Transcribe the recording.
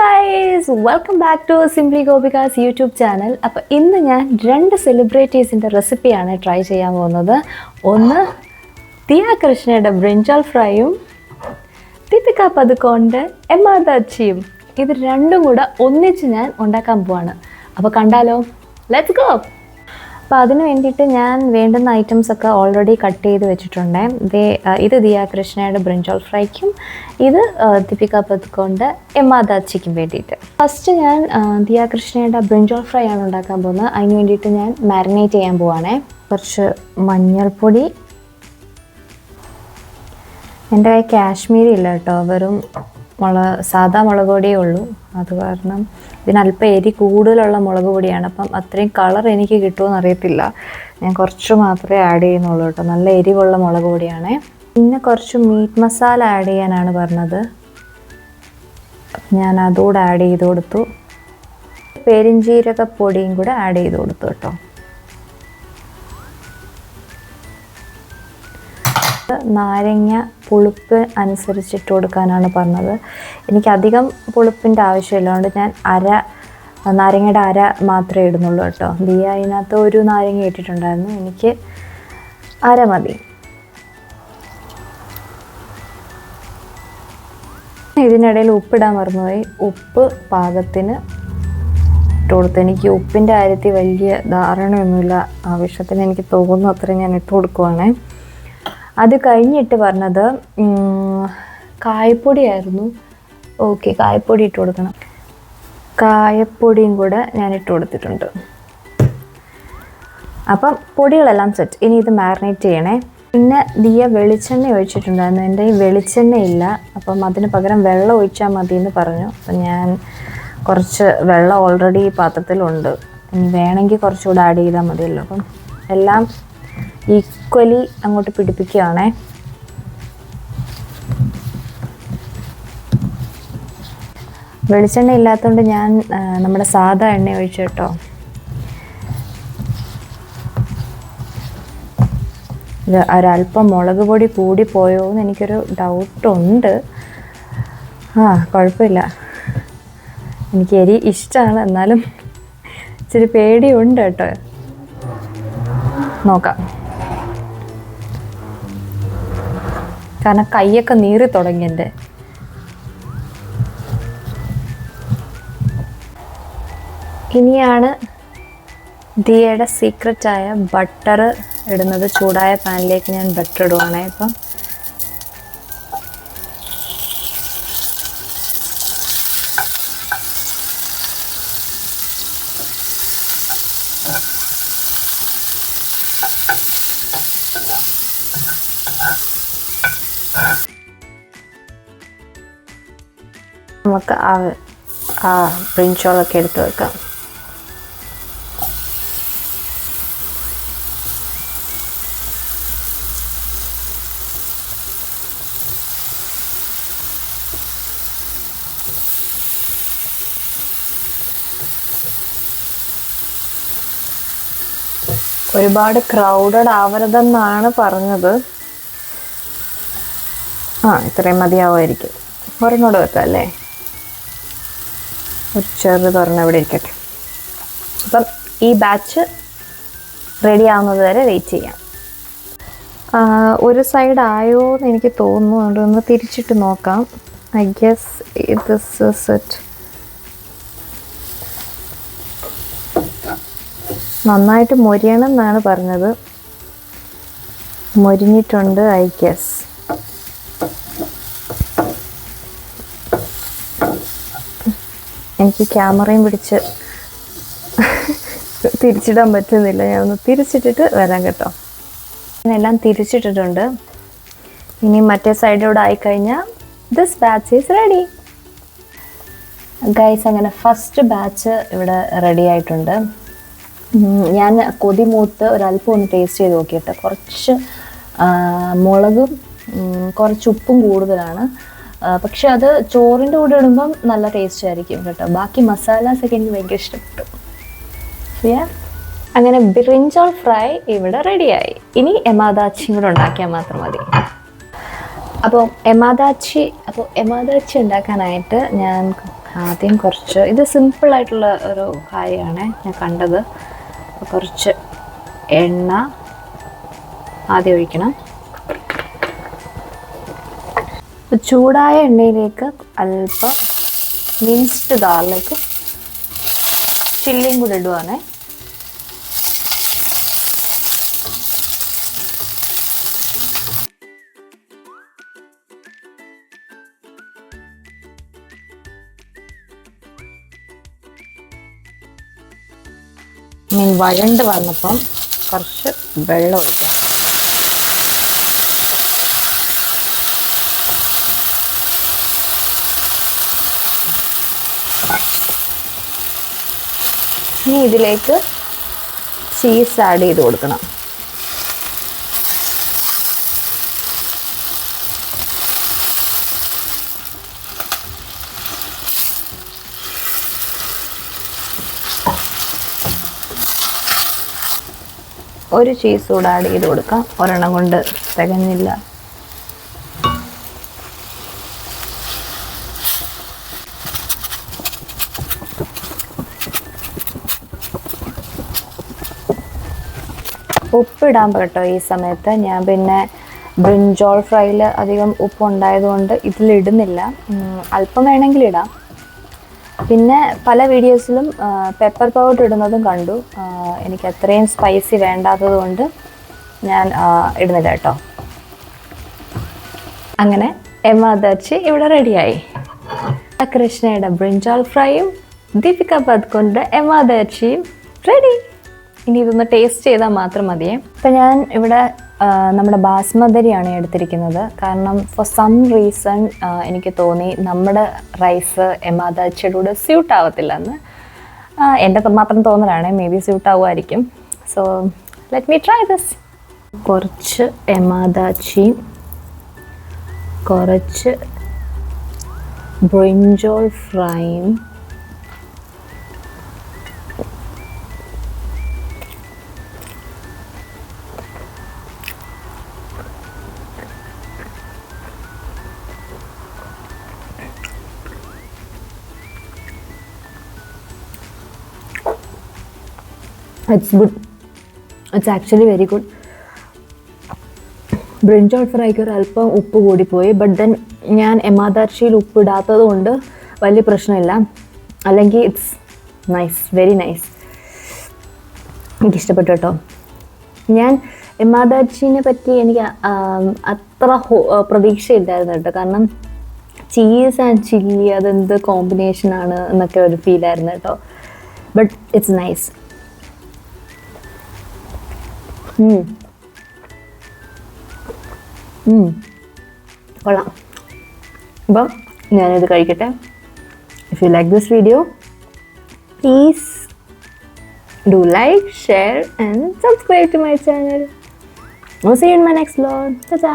Guys, welcome back to simply Gopika's YouTube channel. അപ്പോൾ ഇന്ന് ഞാൻ 2 സെലിബ്രിറ്റീസിൻ്റെ റെസിപ്പിയാണ് ട്രൈ ചെയ്യാൻ പോകുന്നത്. ഒന്ന് ദിയ കൃഷ്ണയുടെ ബ്രിഞ്ചാൾ ഫ്രൈയും ദീപിക പദുക്കോണിൻ്റെ എമാദാച്ചിയും. ഇത് രണ്ടും കൂടെ ഒന്നിച്ച് ഞാൻ ഉണ്ടാക്കാൻ പോവാണ്. അപ്പോൾ കണ്ടാലോ, ലെറ്റ്സ് ഗോ. അപ്പോൾ അതിന് വേണ്ടിയിട്ട് ഞാൻ വേണ്ടുന്ന ഐറ്റംസൊക്കെ ഓൾറെഡി കട്ട് ചെയ്ത് വെച്ചിട്ടുണ്ട്. ഇത് ദിയ കൃഷ്ണയുടെ ബ്രിഞ്ചാൾ ഫ്രൈക്കും ഇത് ദീപിക പദുക്കോണിൻ്റെ എമാദാച്ചിക്കും വേണ്ടിയിട്ട്. ഫസ്റ്റ് ഞാൻ ദിയ കൃഷ്ണയുടെ ബ്രിഞ്ചാൾ ഫ്രൈ ആണ് ഉണ്ടാക്കാൻ പോകുന്നത്. അതിന് വേണ്ടിയിട്ട് ഞാൻ മാരിനേറ്റ് ചെയ്യാൻ പോവുകയാണേ. കുറച്ച് മഞ്ഞൾപ്പൊടി, എൻ്റെ കയ്യിൽ കാശ്മീരി ഇല്ല കേട്ടോ, വെറും സാധാ മുളക് പൊടിയേ ഉള്ളൂ. അത് കാരണം ഇതിനല്പം എരി കൂടുതലുള്ള മുളക് പൊടിയാണ്. അപ്പം അത്രയും കളർ എനിക്ക് കിട്ടുമെന്ന് അറിയത്തില്ല. ഞാൻ കുറച്ച് മാത്രമേ ആഡ് ചെയ്യുന്നുള്ളൂ കേട്ടോ. നല്ല എരിവുള്ള മുളക് പൊടിയാണേ. പിന്നെ കുറച്ച് മീറ്റ് മസാല ആഡ് ചെയ്യാനാണ് പറഞ്ഞത്. ഞാൻ അതുകൂടെ ആഡ് ചെയ്ത് കൊടുത്തു. പെരിഞ്ജീരക പൊടിയും കൂടെ ആഡ് ചെയ്ത് കൊടുത്തു കേട്ടോ. നാരങ്ങ പുളിപ്പ് അനുസരിച്ചിട്ട് കൊടുക്കാനാണ് പറഞ്ഞത്. എനിക്കധികം പുളിപ്പിൻ്റെ ആവശ്യമില്ല, അതുകൊണ്ട് ഞാൻ നാരങ്ങയുടെ അര മാത്രമേ ഇടുന്നുള്ളൂ കേട്ടോ. ദിയ അതിനകത്ത് ഒരു നാരങ്ങ ഇട്ടിട്ടുണ്ടായിരുന്നു, എനിക്ക് അര മതി. ഇതിനിടയിൽ ഉപ്പിടാൻ മറന്നുപോയി. ഉപ്പ് പാകത്തിന് ഇട്ട് കൊടുത്തു. എനിക്ക് ഉപ്പിൻ്റെ കാര്യത്തിൽ വലിയ ധാരണയൊന്നുമില്ല, ആവശ്യത്തിന് എനിക്ക് തോന്നുന്നു അത്രയും ഞാൻ ഇട്ട് കൊടുക്കുവാണേ. അത് കഴിഞ്ഞിട്ട് പറഞ്ഞത് കായപ്പൊടിയായിരുന്നു. ഓക്കെ, കായപ്പൊടി ഇട്ട് കൊടുക്കണം. കായപ്പൊടിയും കൂടെ ഞാൻ ഇട്ട് കൊടുത്തിട്ടുണ്ട്. അപ്പം പൊടികളെല്ലാം സെറ്റ്. ഇനി ഇത് മാരിനേറ്റ് ചെയ്യണേ. പിന്നെ ദിയ വെളിച്ചെണ്ണ ഒഴിച്ചിട്ടുണ്ടായിരുന്നു. എൻ്റെ ഈ വെളിച്ചെണ്ണ ഇല്ല, അപ്പം അതിന് പകരം വെള്ളം ഒഴിച്ചാൽ മതി എന്ന് പറഞ്ഞു. അപ്പം ഞാൻ കുറച്ച് വെള്ളം ഓൾറെഡി ഈ പാത്രത്തിലുണ്ട്. ഇനി വേണമെങ്കിൽ കുറച്ചുകൂടെ ആഡ് ചെയ്താൽ മതിയല്ലോ. അപ്പം എല്ലാം ഈക്വലി അങ്ങോട്ട് പിടിപ്പിക്കുകയാണേ. വെളിച്ചെണ്ണ ഇല്ലാത്തതുകൊണ്ട് ഞാൻ നമ്മുടെ സാധാ എണ്ണ ഒഴിച്ചു കേട്ടോ. ഒരല്പം മുളക് പൊടി കൂടിപ്പോയോ എന്ന് എനിക്കൊരു ഡൗട്ടുണ്ട്. കുഴപ്പമില്ല, എനിക്ക് എരി ഇഷ്ടമാണ്, എന്നാലും ഇച്ചിരി പേടിയുണ്ട് കേട്ടോ. നോക്കാം, കാരണം കൈയൊക്കെ നീറി തുടങ്ങി എൻ്റെ. ഇനിയാണ് ദിയയുടെ സീക്രറ്റായ ബട്ടർ ഇടുന്നത്. ചൂടായ പാനിലേക്ക് ഞാൻ ബട്ടർ ഇടുവാണേ. ഇപ്പം നമുക്ക് ബ്രിഞ്ചാളൊക്കെ എടുത്ത് വെക്കാം. ഒരുപാട് ക്രൗഡഡ് ആവരുതെന്നാണ് പറഞ്ഞത്. ഇത്രയും മതിയാവുമായിരിക്കും. ഒരെണ്ണോട് വെക്കാം അല്ലേ? ഒരു ചെറുതൊരെണ്ണം ഇവിടെ ഇരിക്കട്ടെ. അപ്പം ഈ ബാച്ച് റെഡി ആവുന്നത് വരെ വെയിറ്റ് ചെയ്യാം. ഒരു സൈഡ് ആയോ എന്ന് എനിക്ക് തോന്നുന്നു, അതുകൊണ്ട് ഒന്ന് തിരിച്ചിട്ട് നോക്കാം. I guess this is it. നന്നായിട്ട് മൊരിയണം എന്നാണ് പറഞ്ഞത്. മൊരിഞ്ഞിട്ടുണ്ട് ഐ ഗെസ്. എനിക്ക് ക്യാമറയും പിടിച്ച് തിരിച്ചിടാൻ പറ്റുന്നില്ല. ഞാൻ ഒന്ന് തിരിച്ചിട്ടിട്ട് വരാം കേട്ടോ. ഞാനെല്ലാം തിരിച്ചിട്ടിട്ടുണ്ട്. ഇനി മറ്റേ സൈഡിലൂടെ ആയിക്കഴിഞ്ഞാൽ this batch is ready. Guys, അങ്ങനെ ഫസ്റ്റ് ബാച്ച് ഇവിടെ റെഡി ആയിട്ടുണ്ട്. ഞാൻ കൊതിമൂത്ത് ഒരല്പം ഒന്ന് ടേസ്റ്റ് ചെയ്ത് നോക്കിയിട്ട് കുറച്ച് മുളകും കുറച്ച് ഉപ്പും കൂടുതലാണ്. പക്ഷെ അത് ചോറിൻ്റെ കൂടെ ഇടുമ്പം നല്ല ടേസ്റ്റ് ആയിരിക്കും കേട്ടോ. ബാക്കി മസാലാസൊക്കെ എനിക്ക് ഭയങ്കര ഇഷ്ടപ്പെട്ടു. അങ്ങനെ ബ്രിഞ്ചാൾ ഫ്രൈ ഇവിടെ റെഡിയായി. ഇനി എമാദാച്ചിയും കൂടെ ഉണ്ടാക്കിയാൽ മാത്രം മതി. അപ്പോൾ എമാദാച്ചി ഉണ്ടാക്കാനായിട്ട് ഞാൻ ആദ്യം കുറച്ച്, ഇത് സിമ്പിളായിട്ടുള്ള ഒരു കാര്യമാണ് ഞാൻ കണ്ടത്. കുറച്ച് എണ്ണ ആദ്യം ഒഴിക്കണം. ചൂടായ എണ്ണയിലേക്ക് അല്പം മിൻസ്ഡ് ഗാർലിക്കും ചില്ലിയും കൂടെ ഇടുവാണേ. മീൻ വഴണ്ട് വന്നപ്പം കുറച്ച് വെള്ളം ഒഴിക്കാം. ഇനി ഇതിലേക്ക് ചീസ് ആഡ് ചെയ്ത് കൊടുക്കണം. ഒരു ചീസ് കൂടെ ആഡ് ചെയ്ത് കൊടുക്കാം, ഒരെണ്ണം കൊണ്ട് തികഞ്ഞില്ല. ഉപ്പിടാൻ കേട്ടോ ഈ സമയത്ത്. ഞാൻ പിന്നെ ബ്രിഞ്ചോൾ ഫ്രൈയിൽ അധികം ഉപ്പുണ്ടായതുകൊണ്ട് ഇതിലിടുന്നില്ല. അല്പം വേണമെങ്കിൽ ഇടാം. പിന്നെ പല വീഡിയോസിലും പെപ്പർ പൗഡർ ഇടുന്നതും കണ്ടു. എനിക്ക് അത്രയും സ്പൈസി വേണ്ടാത്തത് കൊണ്ട് ഞാൻ ഇടുന്നില്ല കേട്ടോ. അങ്ങനെ എമാദർച്ചി ഇവിടെ റെഡിയായി. കൃഷ്ണയുടെ ബ്രിഞ്ചാൾ ഫ്രൈയും ദീപിക പദുക്കോണിൻ്റെ എമാദർച്ചിയും റെഡി. ഇനി ഇതൊന്ന് ടേസ്റ്റ് ചെയ്താൽ മാത്രം മതിയേ. ഇപ്പം ഞാൻ ഇവിടെ നമ്മുടെ ബാസ്മതിരിയാണ് എടുത്തിരിക്കുന്നത്. കാരണം ഫോർ സം റീസൺ എനിക്ക് തോന്നി നമ്മുടെ റൈസ് എമാദർച്ചിയുടെ കൂടെ സ്യൂട്ട് ആവത്തില്ലെന്ന്. എൻ്റെ മാത്രം തോന്നലാണ്, മേ ബി സ്യൂട്ട് ആവുമായിരിക്കും. So let me try this. കുറച്ച് എമാദർച്ചിയും കുറച്ച് ബ്രിഞ്ചോൾ ഫ്രൈയും it's good. It's actually very good. Brinjal ഫ്രൈക്ക് ഒരു അല്പം ഉപ്പ് കൂടിപ്പോയി. ബട്ട് ദെൻ ഞാൻ എമാദർച്ചിയിൽ ഉപ്പ് ഇടാത്തത് കൊണ്ട് വലിയ പ്രശ്നമില്ല. അല്ലെങ്കിൽ ഇറ്റ്സ് നൈസ്, വെരി നൈസ്. എനിക്കിഷ്ടപ്പെട്ടു കേട്ടോ. ഞാൻ എമാദർച്ചിനെ പറ്റി എനിക്ക് അത്ര പ്രതീക്ഷയില്ലായിരുന്നു കേട്ടോ. കാരണം ചീസ് ആൻഡ് ചില്ലി അതെന്ത് കോമ്പിനേഷനാണ് എന്നൊക്കെ ഒരു ഫീലായിരുന്നു കേട്ടോ. But it's nice. കൊള്ളാം. അപ്പം ഞാനിത് കഴിക്കട്ടെ. If you like this video please do like, share and subscribe to my channel. I'll see you in my next vlog. Ta-ta!